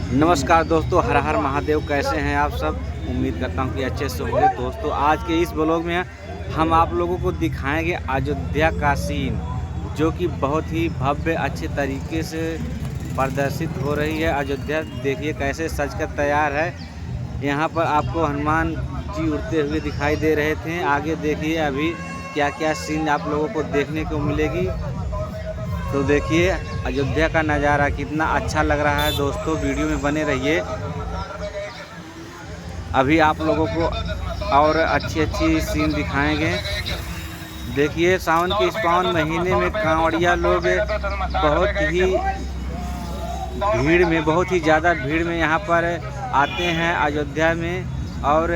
नमस्कार दोस्तों, हर हर महादेव। कैसे हैं आप सब? उम्मीद करता हूं कि अच्छे से होंगे। दोस्तों, आज के इस ब्लॉग में हम आप लोगों को दिखाएंगे अयोध्या का सीन, जो कि बहुत ही भव्य अच्छे तरीके से प्रदर्शित हो रही है। अयोध्या देखिए कैसे सज कर तैयार है। यहाँ पर आपको हनुमान जी उड़ते हुए दिखाई दे रहे थे। आगे देखिए अभी क्या क्या सीन आप लोगों को देखने को मिलेगी। तो देखिए अयोध्या का नज़ारा कितना अच्छा लग रहा है। दोस्तों, वीडियो में बने रहिए। अभी आप लोगों को और अच्छी सीन दिखाएंगे। देखिए सावन के इस पावन महीने में कांवड़िया लोग बहुत ही ज़्यादा भीड़ में यहाँ पर आते हैं अयोध्या में, और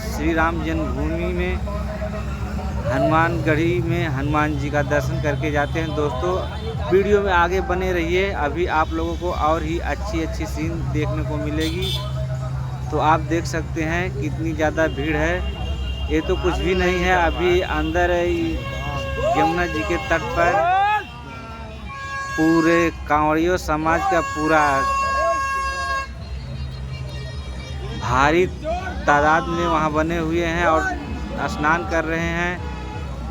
श्री राम जन्मभूमि में हनुमानगढ़ी में हनुमान जी का दर्शन करके जाते हैं। दोस्तों, वीडियो में आगे बने रहिए। अभी आप लोगों को और ही अच्छी सीन देखने को मिलेगी। तो आप देख सकते हैं कितनी ज़्यादा भीड़ है। ये तो कुछ भी नहीं है। अभी अंदर यमुना जी के तट पर पूरे कांवड़ियों समाज का पूरा भारी तादाद में वहाँ बने हुए हैं और स्नान कर रहे हैं,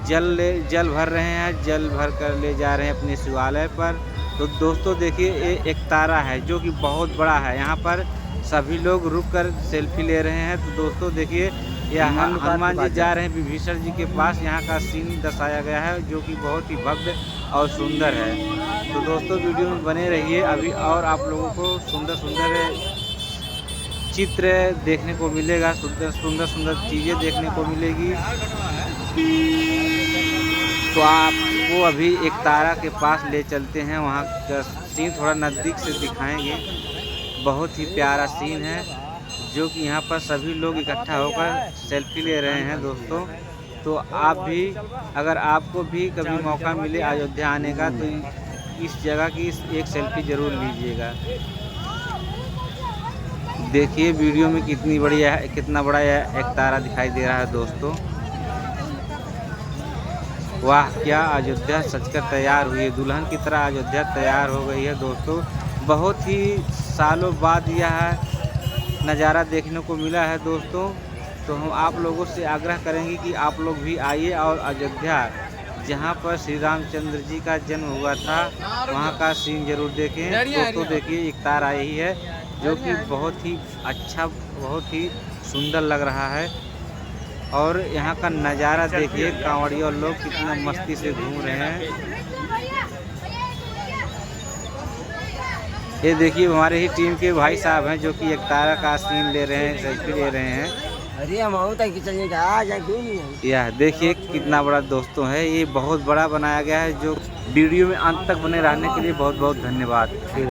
जल भर रहे हैं, जल भर कर ले जा रहे हैं अपने शिवालय पर। तो दोस्तों देखिए, ये एक तारा है जो कि बहुत बड़ा है। यहाँ पर सभी लोग रुककर सेल्फी ले रहे हैं। तो दोस्तों देखिए, यह हनुमान जी जा रहे हैं विभीषण जी के पास। यहाँ का सीन दर्शाया गया है जो कि बहुत ही भव्य और सुंदर है। तो दोस्तों, वीडियो में बने रहिए। अभी और आप लोगों को सुंदर चित्र देखने को मिलेगा, सुंदर चीज़ें देखने को मिलेगी। तो आपको अभी एक तारा के पास ले चलते हैं, वहाँ का सीन थोड़ा नज़दीक से दिखाएंगे। बहुत ही प्यारा सीन है जो कि यहाँ पर सभी लोग इकट्ठा होकर सेल्फी ले रहे हैं। दोस्तों, तो आप भी, अगर आपको भी कभी मौका मिले अयोध्या आने का, तो इस जगह की एक सेल्फी ज़रूर लीजिएगा। देखिए वीडियो में कितना बड़ा एक तारा दिखाई दे रहा है। दोस्तों, वाह, क्या अयोध्या सजकर तैयार हुई है। दुल्हन की तरह अयोध्या तैयार हो गई है। दोस्तों, बहुत ही सालों बाद यह नज़ारा देखने को मिला है। दोस्तों, तो हम आप लोगों से आग्रह करेंगे कि आप लोग भी आइए और अयोध्या, जहां पर श्री रामचंद्र जी का जन्म हुआ था, वहां का सीन जरूर देखें। दोस्तों देखिए, एक तारा यही है जो कि बहुत ही अच्छा, बहुत ही सुंदर लग रहा है। और यहाँ का नज़ारा देखिए, कांवड़िया लोग कितना मस्ती से घूम रहे हैं। ये देखिए हमारे ही टीम के भाई साहब हैं जो कि एक तारा का सीन ले रहे हैं, सेल्फी ले रहे हैं। यह देखिए कितना बड़ा दोस्तों है। ये बहुत बड़ा बनाया गया है। जो वीडियो में अंत तक बने रहने के लिए बहुत बहुत धन्यवाद।